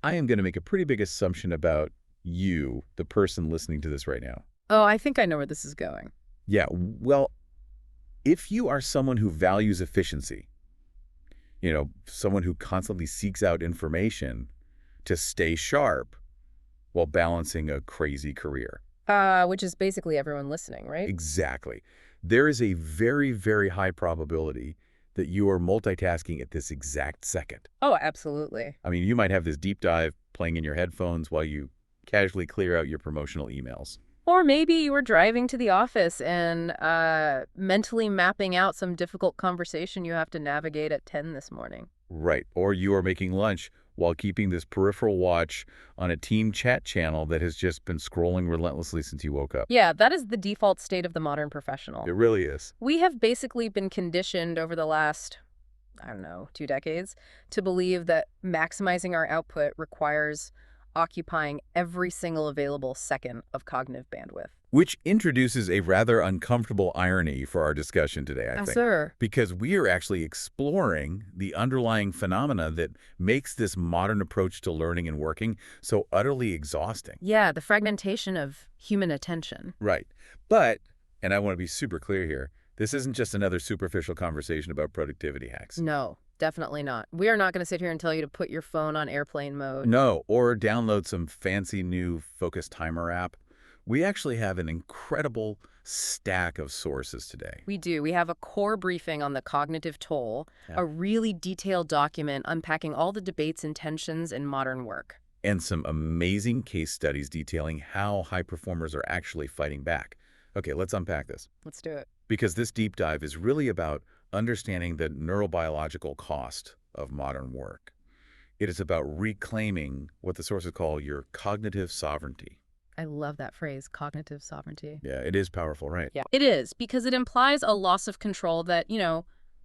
I am going to make a pretty big assumption about you, the person listening to this right now. Oh, I think I know where this is going. Yeah, well, if you are someone who values efficiency, someone who constantly seeks out information to stay sharp while balancing a crazy career. Which is basically everyone listening, right? Exactly. There is a very, very high probability that you are multitasking at this exact second. Oh, absolutely. I mean, you might have this deep dive playing in your headphones while you casually clear out your promotional emails. Or maybe you were driving to the office and mentally mapping out some difficult conversation you have to navigate at 10 this morning. Right. Or you are making lunch while keeping this peripheral watch on a team chat channel that has just been scrolling relentlessly since you woke up. Yeah, that is the default state of the modern professional. It really is. We have basically been conditioned over the last, 2 decades, to believe that maximizing our output requires occupying every single available second of cognitive bandwidth. Which introduces a rather uncomfortable irony for our discussion today, I think. Sir. Because we are actually exploring the underlying phenomena that makes this modern approach to learning and working so utterly exhausting. Yeah, the fragmentation of human attention. Right. But, and I want to be super clear here, this isn't just another superficial conversation about productivity hacks. No, definitely not. We are not going to sit here and tell you to put your phone on airplane mode. No, or download some fancy new focus timer app. We actually have an incredible stack of sources today. We do. We have a core briefing on the cognitive toll, a really detailed document unpacking all the debates and tensions in modern work. And some amazing case studies detailing how high performers are actually fighting back. Okay, let's unpack this. Let's do it. Because this deep dive is really about understanding the neurobiological cost of modern work. It is about reclaiming what the sources call your cognitive sovereignty. I love that phrase, cognitive sovereignty. Yeah, it is powerful, right? Yeah, it is, because it implies a loss of control that,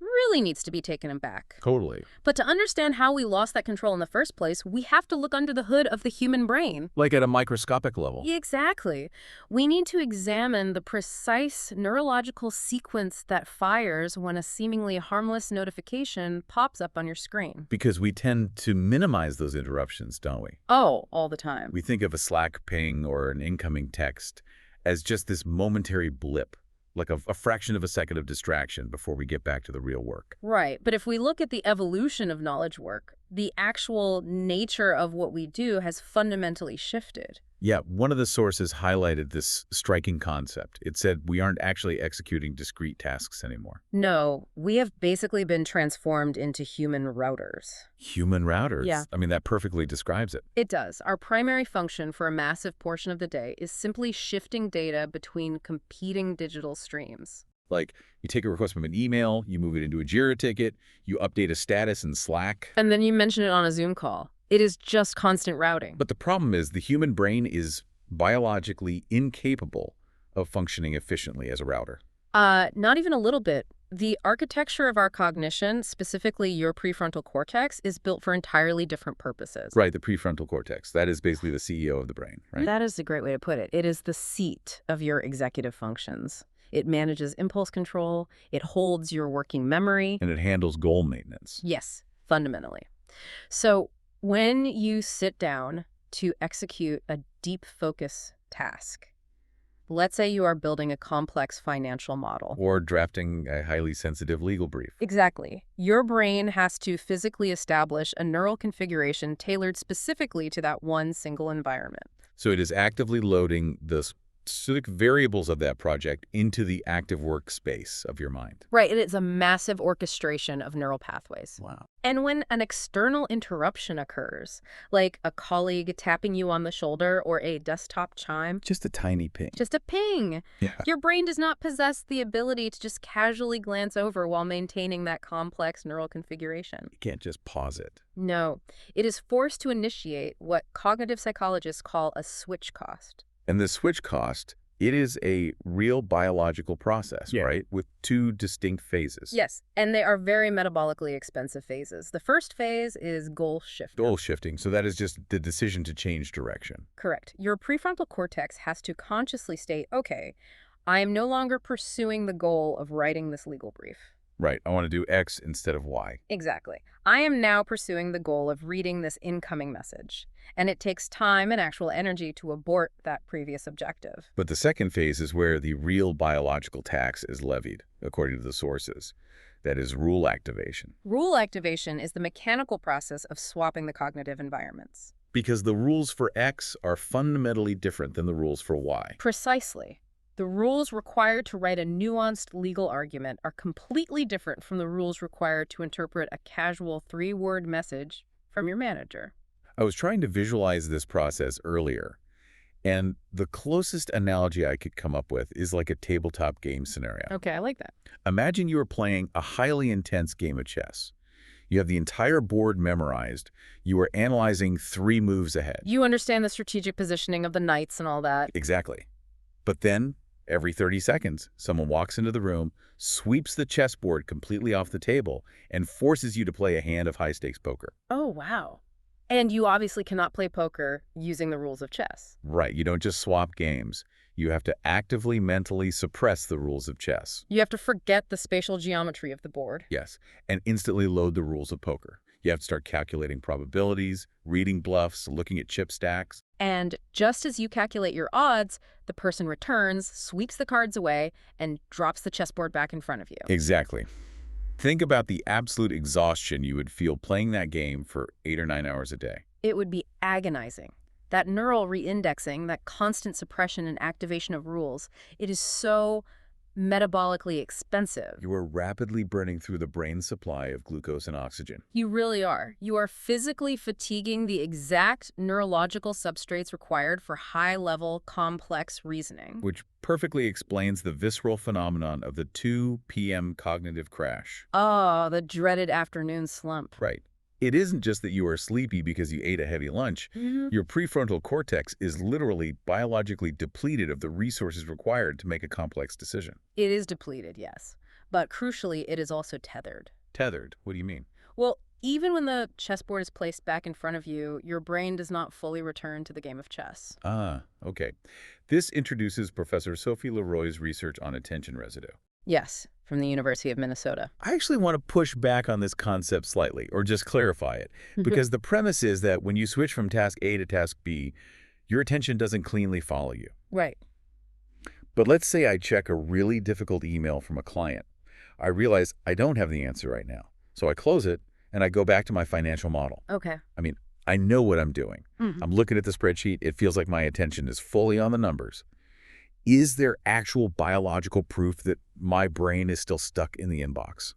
really needs to be taken back. Totally. But to understand how we lost that control in the first place, we have to look under the hood of the human brain. Like at a microscopic level. Exactly. We need to examine the precise neurological sequence that fires when a seemingly harmless notification pops up on your screen. Because we tend to minimize those interruptions, don't we? Oh, all the time. We think of a Slack ping or an incoming text as just this momentary blip, like a fraction of a second of distraction before we get back to the real work. Right. But if we look at the evolution of knowledge work, the actual nature of what we do has fundamentally shifted. Yeah, one of the sources highlighted this striking concept. It said we aren't actually executing discrete tasks anymore. No, we have basically been transformed into human routers. Human routers? Yeah. I mean, that perfectly describes it. It does. Our primary function for a massive portion of the day is simply shifting data between competing digital streams. Like, you take a request from an email, you move it into a Jira ticket, you update a status in Slack. And then you mention it on a Zoom call. It is just constant routing. But the problem is the human brain is biologically incapable of functioning efficiently as a router. Not even a little bit. The architecture of our cognition, specifically your prefrontal cortex, is built for entirely different purposes. Right, the prefrontal cortex. That is basically the CEO of the brain, right? That is a great way to put it. It is the seat of your executive functions. It manages impulse control. It holds your working memory. And it handles goal maintenance. Yes, fundamentally. So when you sit down to execute a deep focus task, let's say you are building a complex financial model. Or drafting a highly sensitive legal brief. Exactly. Your brain has to physically establish a neural configuration tailored specifically to that one single environment. So it is actively loading the specific variables of that project into the active workspace of your mind. Right, and it's a massive orchestration of neural pathways. Wow. And when an external interruption occurs, like a colleague tapping you on the shoulder or a desktop chime, Just a tiny ping. just a ping, Yeah. your brain does not possess the ability to just casually glance over while maintaining that complex neural configuration. You can't just pause it. No, it is forced to initiate what cognitive psychologists call a switch cost. And the switch cost, it is a real biological process, right? With two distinct phases. Yes, and they are very metabolically expensive phases. The first phase is goal shifting. Goal shifting. So that is just the decision to change direction. Correct. Your prefrontal cortex has to consciously state, okay, I am no longer pursuing the goal of writing this legal brief. Right, I want to do X instead of Y. Exactly. I am now pursuing the goal of reading this incoming message, and it takes time and actual energy to abort that previous objective. But the second phase is where the real biological tax is levied, according to the sources. That is rule activation. Rule activation is the mechanical process of swapping the cognitive environments. Because the rules for X are fundamentally different than the rules for Y. Precisely. The rules required to write a nuanced legal argument are completely different from the rules required to interpret a casual 3-word message from your manager. I was trying to visualize this process earlier, and the closest analogy I could come up with is like a tabletop game scenario. Okay, I like that. Imagine you are playing a highly intense game of chess. You have the entire board memorized. You are analyzing 3 moves ahead. You understand the strategic positioning of the knights and all that. Exactly. But then, every 30 seconds, someone walks into the room, sweeps the chessboard completely off the table, and forces you to play a hand of high-stakes poker. Oh, wow. And you obviously cannot play poker using the rules of chess. Right, you don't just swap games. You have to actively mentally suppress the rules of chess. You have to forget the spatial geometry of the board. Yes, and instantly load the rules of poker. You have to start calculating probabilities, reading bluffs, looking at chip stacks. And just as you calculate your odds, the person returns, sweeps the cards away, and drops the chessboard back in front of you. Exactly. Think about the absolute exhaustion you would feel playing that game for 8 or 9 hours a day. It would be agonizing. That neural reindexing, that constant suppression and activation of rules, it is so metabolically expensive. You are rapidly burning through the brain's supply of glucose and oxygen. You really are. You are physically fatiguing the exact neurological substrates required for high-level, complex reasoning. Which perfectly explains the visceral phenomenon of the 2 p.m. cognitive crash. Oh, the dreaded afternoon slump. Right. It isn't just that you are sleepy because you ate a heavy lunch. Your prefrontal cortex is literally biologically depleted of the resources required to make a complex decision. It is depleted, yes. But crucially, it is also tethered. Tethered? What do you mean? Well, even when the chessboard is placed back in front of you, your brain does not fully return to the game of chess. Ah, okay. This introduces Professor Sophie Leroy's research on attention residue. Yes, from the University of Minnesota. I actually want to push back on this concept slightly, or just clarify it, because the premise is that when you switch from task A to task B, your attention doesn't cleanly follow you. Right. But let's say I check a really difficult email from a client. I realize I don't have the answer right now, so I close it and I go back to my financial model. Okay. I mean, I know what I'm doing. I'm looking at the spreadsheet. It feels like my attention is fully on the numbers. Is there actual biological proof that my brain is still stuck in the inbox?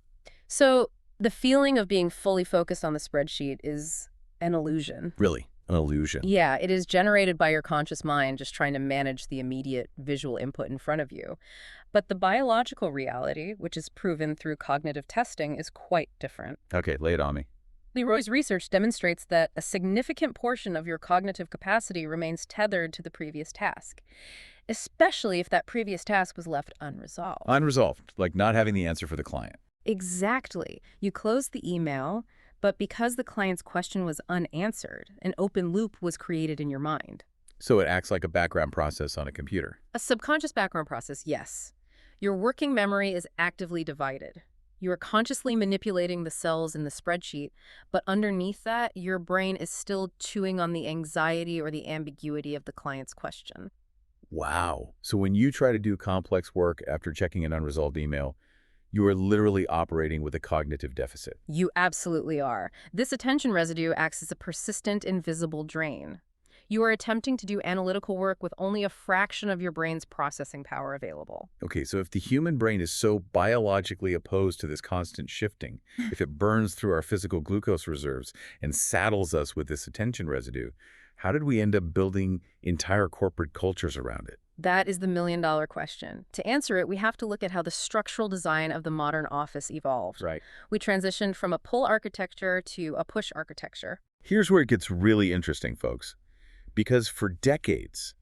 So the feeling of being fully focused on the spreadsheet is an illusion. Really? An illusion? Yeah, it is generated by your conscious mind just trying to manage the immediate visual input in front of you. But the biological reality, which is proven through cognitive testing, is quite different. Okay, lay it on me. Leroy's research demonstrates that a significant portion of your cognitive capacity remains tethered to the previous task, especially if that previous task was left unresolved. Unresolved, like not having the answer for the client. Exactly. You closed the email, but because the client's question was unanswered, an open loop was created in your mind. So it acts like a background process on a computer. A subconscious background process, yes. Your working memory is actively divided. You are consciously manipulating the cells in the spreadsheet, but underneath that, your brain is still chewing on the anxiety or the ambiguity of the client's question. Wow. So when you try to do complex work after checking an unresolved email, you are literally operating with a cognitive deficit. You absolutely are. This attention residue acts as a persistent, invisible drain. You are attempting to do analytical work with only a fraction of your brain's processing power available. Okay, so if the human brain is so biologically opposed to this constant shifting, if it burns through our physical glucose reserves and saddles us with this attention residue, how did we end up building entire corporate cultures around it? That is the million-dollar question. To answer it, we have to look at how the structural design of the modern office evolved. Right. We transitioned from a pull architecture to a push architecture. Here's where it gets really interesting, folks. Because for decades,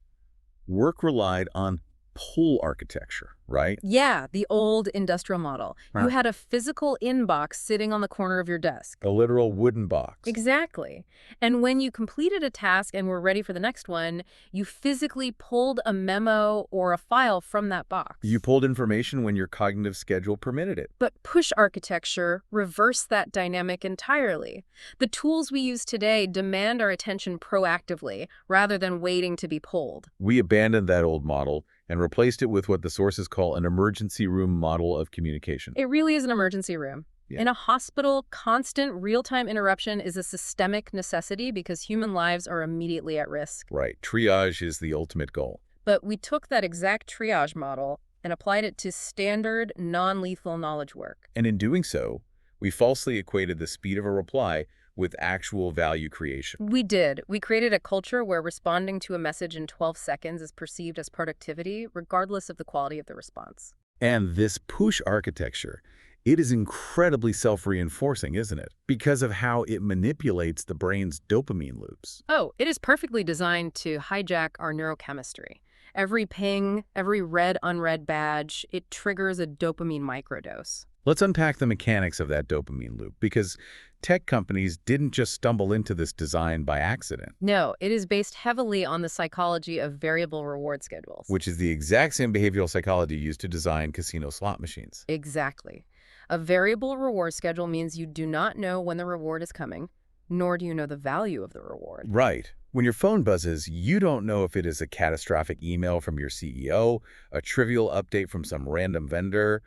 work relied on pull architecture. right? Yeah, the old industrial model. You Huh. had a physical inbox sitting on the corner of your desk. A literal wooden box. Exactly. And when you completed a task and were ready for the next one, you physically pulled a memo or a file from that box. You pulled information when your cognitive schedule permitted it. But push architecture reversed that dynamic entirely. The tools we use today demand our attention proactively rather than waiting to be pulled. We abandoned that old model and replaced it with what the sources call an emergency room model of communication. It really is an emergency room. Yeah. In a hospital, constant real-time interruption is a systemic necessity because human lives are immediately at risk. Right. Triage is the ultimate goal. But we took that exact triage model and applied it to standard, non-lethal knowledge work. And in doing so, we falsely equated the speed of a reply with actual value creation. We did. We created a culture where responding to a message in 12 seconds is perceived as productivity, regardless of the quality of the response. And this push architecture, it is incredibly self-reinforcing, isn't it? Because of how it manipulates the brain's dopamine loops. Oh, it is perfectly designed to hijack our neurochemistry. Every ping, every read-unread badge, it triggers a dopamine microdose. Let's unpack the mechanics of that dopamine loop, because tech companies didn't just stumble into this design by accident. No, it is based heavily on the psychology of variable reward schedules. Which is the exact same behavioral psychology used to design casino slot machines. Exactly. A variable reward schedule means you do not know when the reward is coming, nor do you know the value of the reward. Right. When your phone buzzes, you don't know if it is a catastrophic email from your CEO, a trivial update from some random vendor,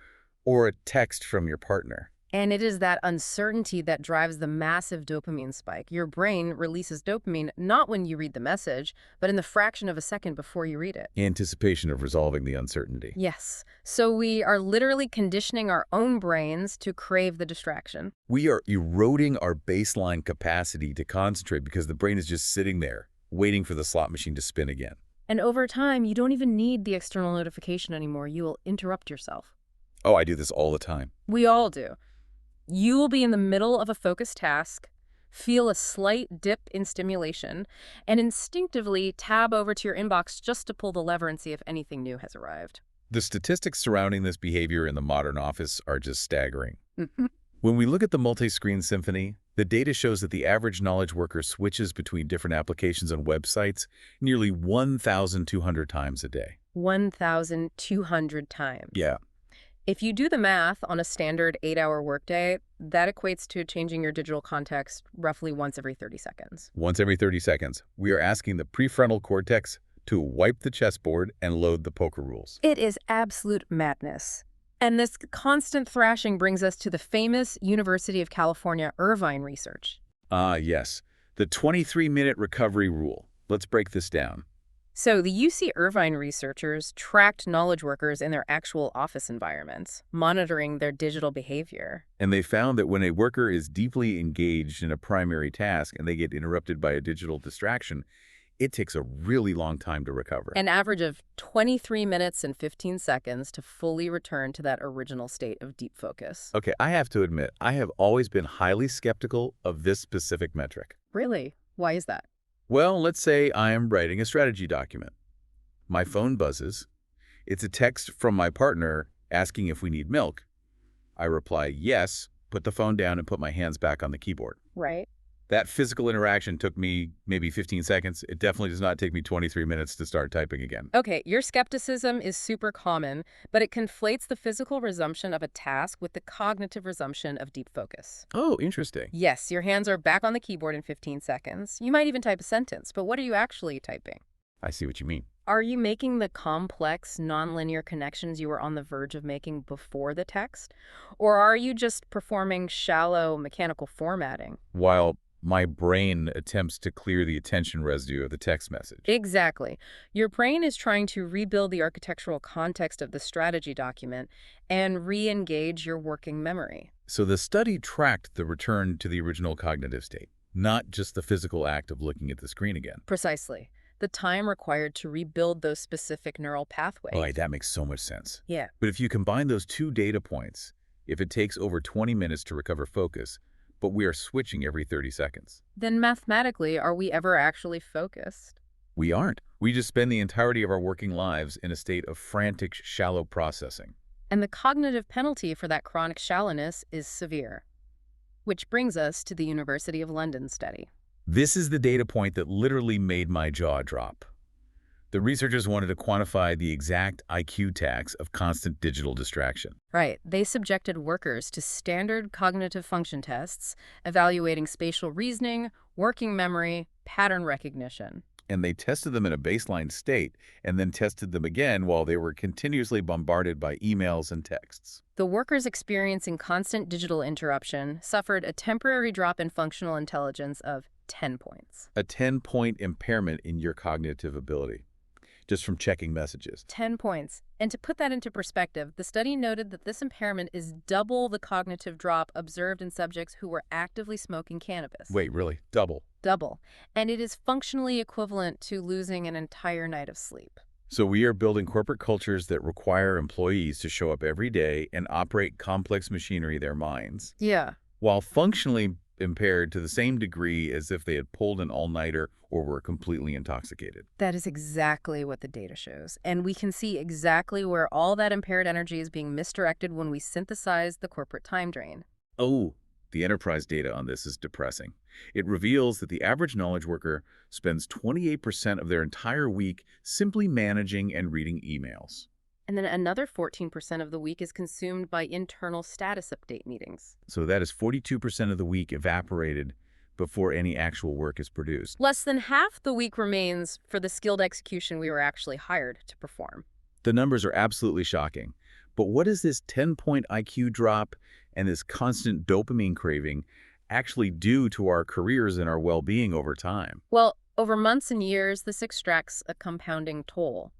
or a text from your partner. And it is that uncertainty that drives the massive dopamine spike. Your brain releases dopamine not when you read the message, but in the fraction of a second before you read it. Anticipation of resolving the uncertainty. Yes. So we are literally conditioning our own brains to crave the distraction. We are eroding our baseline capacity to concentrate because the brain is just sitting there, waiting for the slot machine to spin again. And over time, you don't even need the external notification anymore. You will interrupt yourself. Oh, I do this all the time. We all do. You will be in the middle of a focused task, feel a slight dip in stimulation, and instinctively tab over to your inbox just to pull the lever and see if anything new has arrived. The statistics surrounding this behavior in the modern office are just staggering. Mhm. When we look at the multi-screen symphony, the data shows that the average knowledge worker switches between different applications and websites nearly 1,200 times a day. 1,200 times. Yeah. If you do the math on a standard 8-hour workday, that equates to changing your digital context roughly once every 30 seconds. Once every 30 seconds, we are asking the prefrontal cortex to wipe the chessboard and load the poker rules. It is absolute madness. And this constant thrashing brings us to the famous University of California Irvine research. Ah, yes. The 23-minute recovery rule. Let's break this down. So the UC Irvine researchers tracked knowledge workers in their actual office environments, monitoring their digital behavior. And they found that when a worker is deeply engaged in a primary task and they get interrupted by a digital distraction, it takes a really long time to recover. An average of 23 minutes and 15 seconds to fully return to that original state of deep focus. Okay, I have to admit, I have always been highly skeptical of this specific metric. Really? Why is that? Well, let's say I am writing a strategy document. My phone buzzes. It's a text from my partner asking if we need milk. I reply, yes, put the phone down and put my hands back on the keyboard. Right. That physical interaction took me maybe 15 seconds. It definitely does not take me 23 minutes to start typing again. Okay, your skepticism is super common, but it conflates the physical resumption of a task with the cognitive resumption of deep focus. Oh, interesting. Yes, your hands are back on the keyboard in 15 seconds. You might even type a sentence, but what are you actually typing? I see what you mean. Are you making the complex, nonlinear connections you were on the verge of making before the text? Or are you just performing shallow, mechanical formatting? While my brain attempts to clear the attention residue of the text message. Exactly. Your brain is trying to rebuild the architectural context of the strategy document and re-engage your working memory. So the study tracked the return to the original cognitive state, not just the physical act of looking at the screen again. Precisely. The time required to rebuild those specific neural pathways. Oh, that makes so much sense. Yeah. But if you combine those two data points, if it takes over 20 minutes to recover focus, but we are switching every 30 seconds. Then mathematically, are we ever actually focused? We aren't. We just spend the entirety of our working lives in a state of frantic, shallow processing. And the cognitive penalty for that chronic shallowness is severe. Which brings us to the University of London study. This is the data point that literally made my jaw drop. The researchers wanted to quantify the exact IQ tax of constant digital distraction. Right. They subjected workers to standard cognitive function tests, evaluating spatial reasoning, working memory, pattern recognition. And they tested them in a baseline state and then tested them again while they were continuously bombarded by emails and texts. The workers experiencing constant digital interruption suffered a temporary drop in functional intelligence of 10 points. A 10-point impairment in your cognitive ability, just from checking messages. 10 points. And to put that into perspective, the study noted that this impairment is double the cognitive drop observed in subjects who were actively smoking cannabis. Wait, really? Double? Double. And it is functionally equivalent to losing an entire night of sleep. So we are building corporate cultures that require employees to show up every day and operate complex machinery, their minds, Yeah. while functionally impaired to the same degree as if they had pulled an all-nighter or were completely intoxicated. That is exactly what the data shows. And we can see exactly where all that impaired energy is being misdirected when we synthesize the corporate time drain. Oh, the enterprise data on this is depressing. It reveals that the average knowledge worker spends 28% of their entire week simply managing and reading emails. And then another 14% of the week is consumed by internal status update meetings. So that is 42% of the week evaporated before any actual work is produced. Less than half the week remains for the skilled execution we were actually hired to perform. The numbers are absolutely shocking. But what does this 10-point IQ drop and this constant dopamine craving actually do to our careers and our well-being over time? Well, over months and years, this extracts a compounding toll.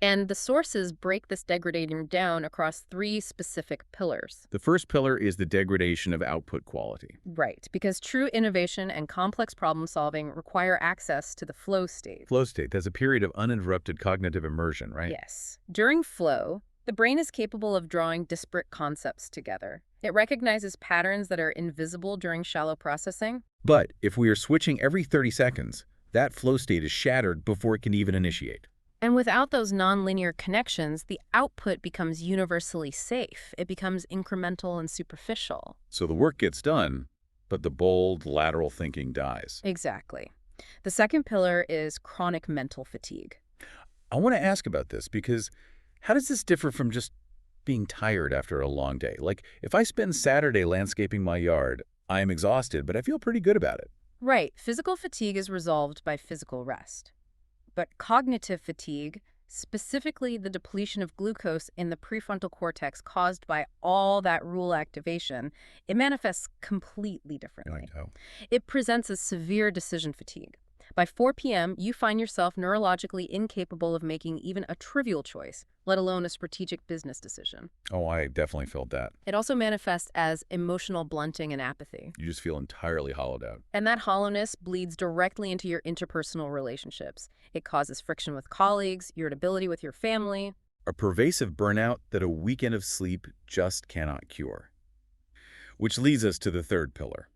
And the sources break this degradation down across 3 specific pillars. The first pillar is the degradation of output quality. Right, because true innovation and complex problem solving require access to the flow state. Flow state, that's a period of uninterrupted cognitive immersion, right? Yes. During flow, the brain is capable of drawing disparate concepts together. It recognizes patterns that are invisible during shallow processing. But if we are switching every 30 seconds, that flow state is shattered before it can even initiate. And without those nonlinear connections, the output becomes universally safe. It becomes incremental and superficial. So the work gets done, but the bold, lateral thinking dies. Exactly. The second pillar is chronic mental fatigue. I want to ask about this because how does this differ from just being tired after a long day? Like, if I spend Saturday landscaping my yard, I am exhausted, but I feel pretty good about it. Right. Physical fatigue is resolved by physical rest. But cognitive fatigue, specifically the depletion of glucose in the prefrontal cortex caused by all that rule activation, it manifests completely differently. I know. It presents as severe decision fatigue. By 4 p.m., you find yourself neurologically incapable of making even a trivial choice, let alone a strategic business decision. Oh, I definitely felt that. It also manifests as emotional blunting and apathy. You just feel entirely hollowed out. And that hollowness bleeds directly into your interpersonal relationships. It causes friction with colleagues, irritability with your family. A pervasive burnout that a weekend of sleep just cannot cure. Which leads us to the third pillar,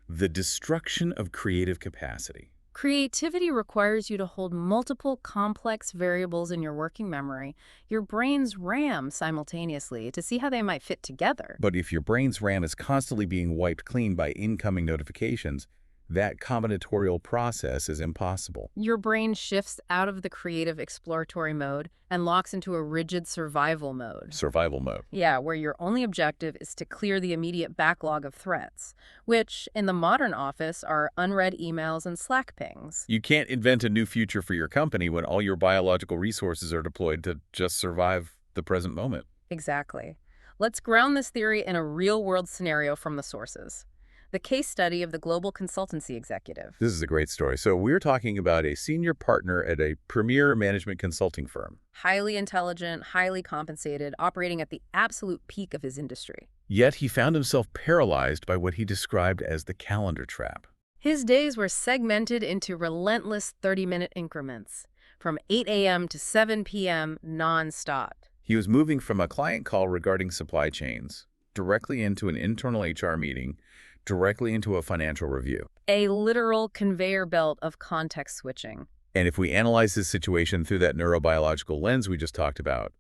the destruction of creative capacity. Creativity requires you to hold multiple complex variables in your working memory, your brain's RAM simultaneously, to see how they might fit together. But if your brain's RAM is constantly being wiped clean by incoming notifications, that combinatorial process is impossible. Your brain shifts out of the creative exploratory mode and locks into a rigid survival mode. Survival mode. Yeah, where your only objective is to clear the immediate backlog of threats, which, in the modern office, are unread emails and Slack pings. You can't invent a new future for your company when all your biological resources are deployed to just survive the present moment. Exactly. Let's ground this theory in a real-world scenario from the sources. The case study of the global consultancy executive. This is a great story. So we're talking about a senior partner at a premier management consulting firm. Highly intelligent, highly compensated, operating at the absolute peak of his industry. Yet he found himself paralyzed by what he described as the calendar trap. His days were segmented into relentless 30-minute increments, from 8 a.m. to 7 p.m. nonstop. He was moving from a client call regarding supply chains directly into an internal HR meeting, directly into a financial review. A literal conveyor belt of context switching. And if we analyze this situation through that neurobiological lens we just talked about,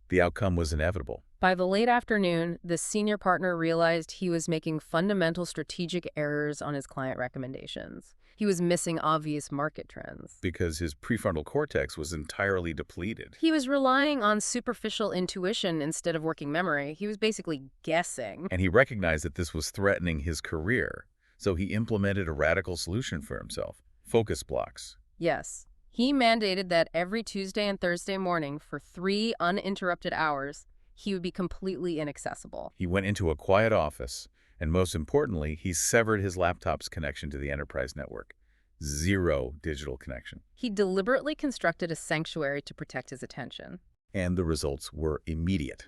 the outcome was inevitable. By the late afternoon, the senior partner realized he was making fundamental strategic errors on his client recommendations. He was missing obvious market trends. Because his prefrontal cortex was entirely depleted. He was relying on superficial intuition instead of working memory. He was basically guessing. And he recognized that this was threatening his career, so he implemented a radical solution for himself: focus blocks. Yes. He mandated that every Tuesday and Thursday morning for 3 uninterrupted hours, he would be completely inaccessible. He went into a quiet office, and most importantly, he severed his laptop's connection to the enterprise network. 0 digital connection. He deliberately constructed a sanctuary to protect his attention. And the results were immediate.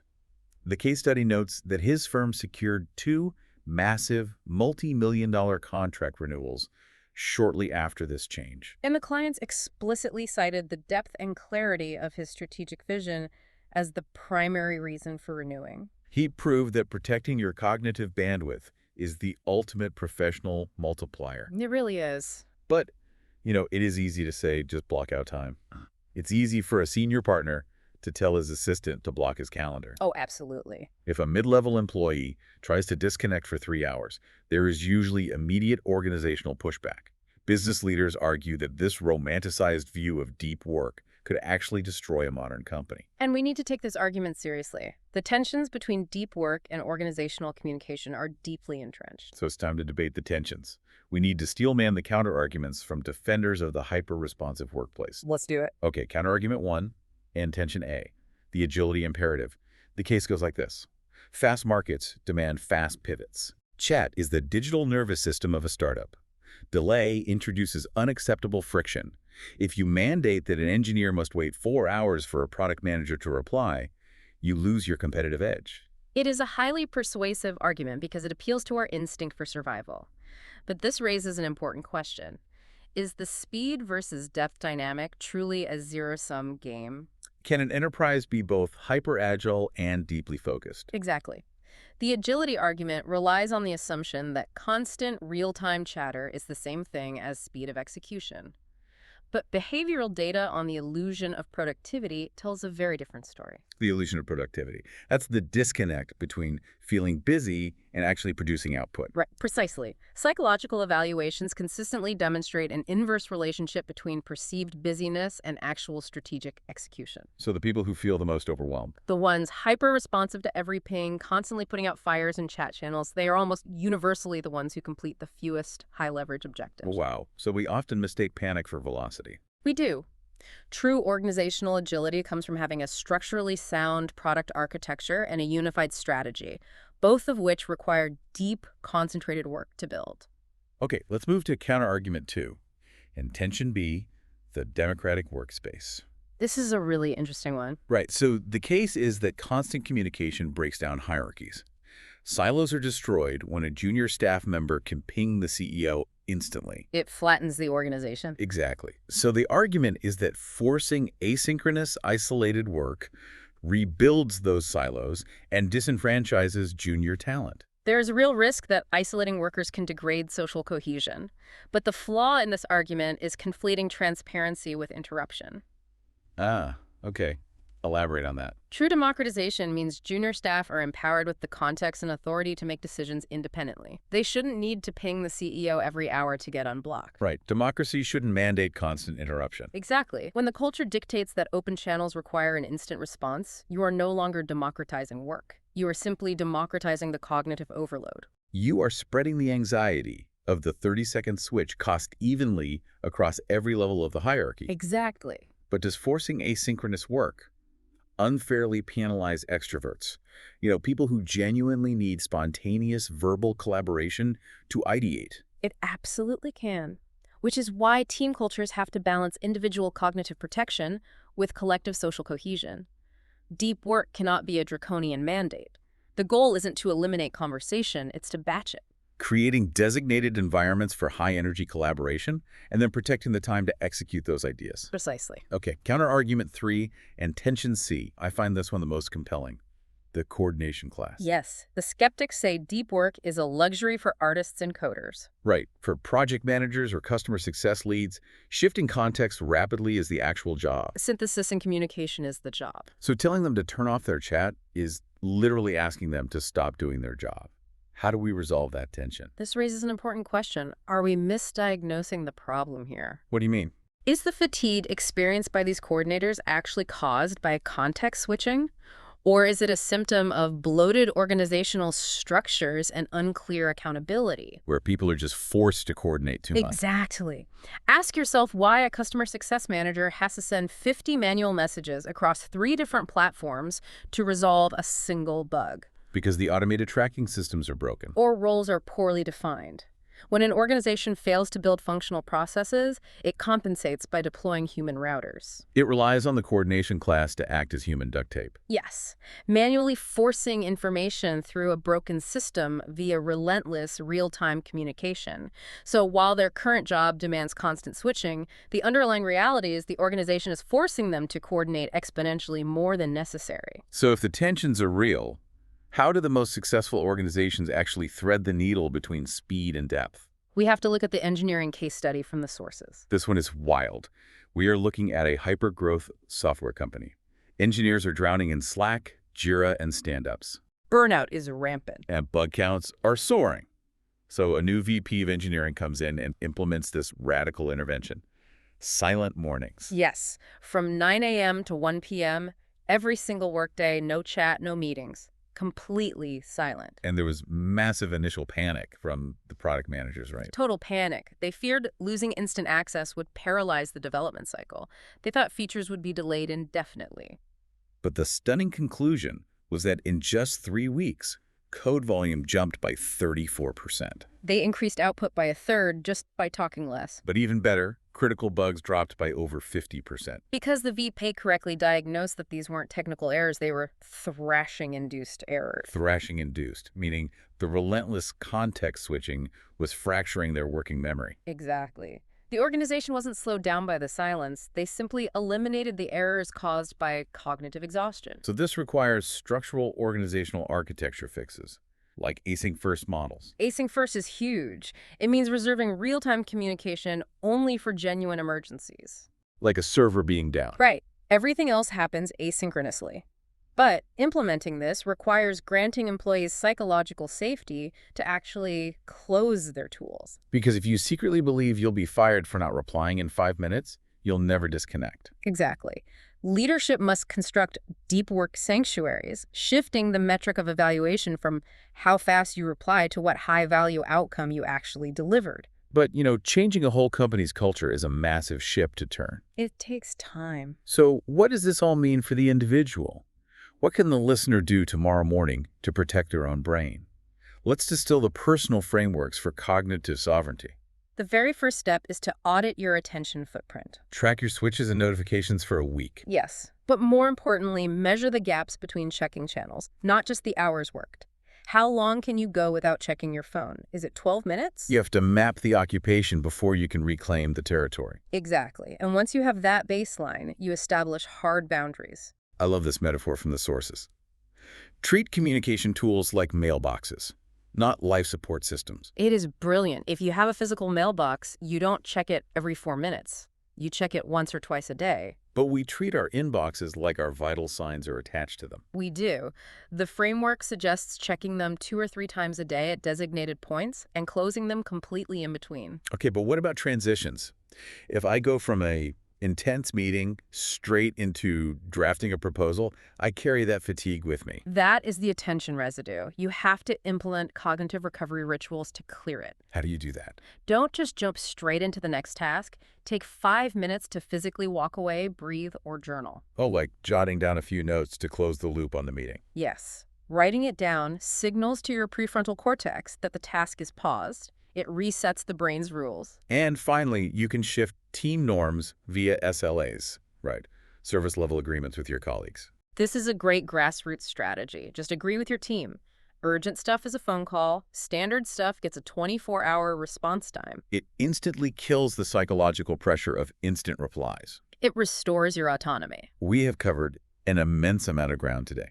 The case study notes that his firm secured 2 massive, multi-million-dollar contract renewals shortly after this change. And the clients explicitly cited the depth and clarity of his strategic vision as the primary reason for renewing. He proved that protecting your cognitive bandwidth is the ultimate professional multiplier. It really is. But, it is easy to say, just block out time. It's easy for a senior partner to tell his assistant to block his calendar. Oh, absolutely. If a mid-level employee tries to disconnect for 3 hours, there is usually immediate organizational pushback. Business leaders argue that this romanticized view of deep work could actually destroy a modern company. And we need to take this argument seriously. The tensions between deep work and organizational communication are deeply entrenched. So it's time to debate the tensions. We need to steelman the counterarguments from defenders of the hyper-responsive workplace. Let's do it. Okay, counterargument 1 and tension A, the agility imperative. The case goes like this. Fast markets demand fast pivots. Chat is the digital nervous system of a startup. Delay introduces unacceptable friction. If you mandate that an engineer must wait 4 hours for a product manager to reply, you lose your competitive edge. It is a highly persuasive argument because it appeals to our instinct for survival. But this raises an important question. Is the speed versus depth dynamic truly a zero-sum game? Can an enterprise be both hyper-agile and deeply focused? Exactly. The agility argument relies on the assumption that constant real-time chatter is the same thing as speed of execution. But behavioral data on the illusion of productivity tells a very different story. The illusion of productivity. That's the disconnect between feeling busy and actually producing output. Right, precisely. Psychological evaluations consistently demonstrate an inverse relationship between perceived busyness and actual strategic execution. So the people who feel the most overwhelmed. The ones hyper-responsive to every ping, constantly putting out fires in chat channels, they are almost universally the ones who complete the fewest high-leverage objectives. Wow. So we often mistake panic for velocity. We do. True organizational agility comes from having a structurally sound product architecture and a unified strategy, both of which require deep, concentrated work to build. Okay, let's move to counterargument 2. And tension B, the democratic workspace. This is a really interesting one. Right, so the case is that constant communication breaks down hierarchies. Silos are destroyed when a junior staff member can ping the CEO instantly. It flattens the organization. Exactly. So the argument is that forcing asynchronous, isolated work rebuilds those silos and disenfranchises junior talent. There's a real risk that isolating workers can degrade social cohesion. But the flaw in this argument is conflating transparency with interruption. Ah, okay. Elaborate on that. True democratization means junior staff are empowered with the context and authority to make decisions independently. They shouldn't need to ping the CEO every hour to get unblocked. Right. Democracy shouldn't mandate constant interruption. Exactly. When the culture dictates that open channels require an instant response, you are no longer democratizing work. You are simply democratizing the cognitive overload. You are spreading the anxiety of the 30-second switch cost evenly across every level of the hierarchy. Exactly. But does forcing asynchronous work unfairly penalize extroverts? People who genuinely need spontaneous verbal collaboration to ideate. It absolutely can, which is why team cultures have to balance individual cognitive protection with collective social cohesion. Deep work cannot be a draconian mandate. The goal isn't to eliminate conversation, it's to batch it. Creating designated environments for high-energy collaboration, and then protecting the time to execute those ideas. Precisely. Okay, counterargument 3 and tension C. I find this one the most compelling. the coordination class. Yes, the skeptics say deep work is a luxury for artists and coders. Right. For project managers or customer success leads, shifting context rapidly is the actual job. Synthesis and communication is the job. So telling them to turn off their chat is literally asking them to stop doing their job. How do we resolve that tension? This raises an important question. Are we misdiagnosing the problem here? What do you mean? Is the fatigue experienced by these coordinators actually caused by context switching? Or is it a symptom of bloated organizational structures and unclear accountability? Where people are just forced to coordinate too much. Exactly. Ask yourself why a customer success manager has to send 50 manual messages across 3 different platforms to resolve a single bug. Because the automated tracking systems are broken. Or roles are poorly defined. When an organization fails to build functional processes, it compensates by deploying human routers. It relies on the coordination class to act as human duct tape. Yes, manually forcing information through a broken system via relentless real-time communication. So while their current job demands constant switching, the underlying reality is the organization is forcing them to coordinate exponentially more than necessary. So if the tensions are real, how do the most successful organizations actually thread the needle between speed and depth? We have to look at the engineering case study from the sources. This one is wild. We are looking at a hyper-growth software company. Engineers are drowning in Slack, Jira, and stand-ups. Burnout is rampant. And bug counts are soaring. So a new VP of engineering comes in and implements this radical intervention. Silent mornings. Yes, from 9 a.m. to 1 p.m., every single workday, no chat, no meetings. Completely silent. And there was massive initial panic from the product managers, right? Total panic. They feared losing instant access would paralyze the development cycle. They thought features would be delayed indefinitely. But the stunning conclusion was that in just 3 weeks, code volume jumped by 34%. They increased output by 1/3 just by talking less. But even better, critical bugs dropped by over 50%. Because the VP correctly diagnosed that these weren't technical errors, they were thrashing-induced errors. Thrashing-induced, meaning the relentless context switching was fracturing their working memory. Exactly. The organization wasn't slowed down by the silence. They simply eliminated the errors caused by cognitive exhaustion. So this requires structural organizational architecture fixes, like async-first models. Async first is huge. It means reserving real-time communication only for genuine emergencies. Like a server being down. Right. Everything else happens asynchronously. But implementing this requires granting employees psychological safety to actually close their tools. Because if you secretly believe you'll be fired for not replying in 5 minutes, you'll never disconnect. Exactly. Leadership must construct deep work sanctuaries, shifting the metric of evaluation from how fast you reply to what high-value outcome you actually delivered. But, changing a whole company's culture is a massive ship to turn. It takes time. So what does this all mean for the individual? What can the listener do tomorrow morning to protect their own brain? Let's distill the personal frameworks for cognitive sovereignty. The very first step is to audit your attention footprint. Track your switches and notifications for a week. Yes, but more importantly, measure the gaps between checking channels, not just the hours worked. How long can you go without checking your phone? Is it 12 minutes? You have to map the occupation before you can reclaim the territory. Exactly. And once you have that baseline, you establish hard boundaries. I love this metaphor from the sources. Treat communication tools like mailboxes, not life support systems. It is brilliant. If you have a physical mailbox, you don't check it every 4 minutes. You check it once or twice a day. But we treat our inboxes like our vital signs are attached to them. We do. The framework suggests checking them 2 or 3 times a day at designated points and closing them completely in between. Okay, but what about transitions? If I go from a intense meeting straight into drafting a proposal, I carry that fatigue with me. That is the attention residue. You have to implement cognitive recovery rituals to clear it. How do you do that? Don't just jump straight into the next task. Take 5 minutes to physically walk away, breathe, or journal. Oh, like jotting down a few notes to close the loop on the meeting. Yes. Writing it down signals to your prefrontal cortex that the task is paused. It resets the brain's rules. And finally, you can shift team norms via SLAs, right? Service level agreements with your colleagues. This is a great grassroots strategy. Just agree with your team. Urgent stuff is a phone call. Standard stuff gets a 24-hour response time. It instantly kills the psychological pressure of instant replies. It restores your autonomy. We have covered an immense amount of ground today.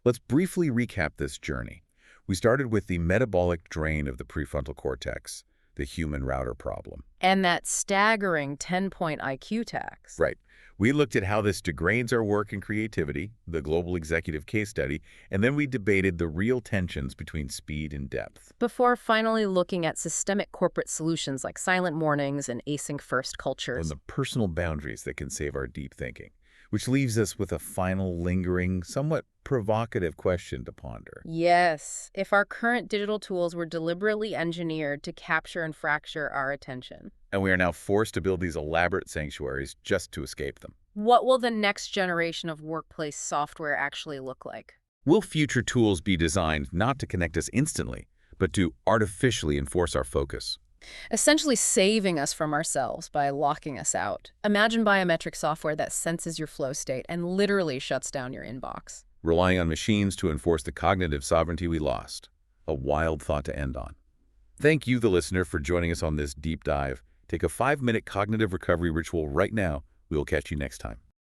Let's briefly recap this journey. We started with the metabolic drain of the prefrontal cortex, the human router problem. And that staggering 10-point IQ tax. Right. We looked at how this degrades our work and creativity, the global executive case study, and then we debated the real tensions between speed and depth. Before finally looking at systemic corporate solutions like silent mornings and async-first On cultures. the personal boundaries that can save our deep thinking, which leaves us with a final lingering, somewhat provocative question to ponder. Yes, if our current digital tools were deliberately engineered to capture and fracture our attention, And we are now forced to build these elaborate sanctuaries just to escape them. what will the next generation of workplace software actually look like? Will future tools be designed not to connect us instantly, but to artificially enforce our focus? Essentially saving us from ourselves by locking us out. Imagine biometric software that senses your flow state and literally shuts down your inbox. Relying on machines to enforce the cognitive sovereignty we lost. A wild thought to end on. Thank you, the listener, for joining us on this deep dive. Take a 5-minute cognitive recovery ritual right now. We will catch you next time.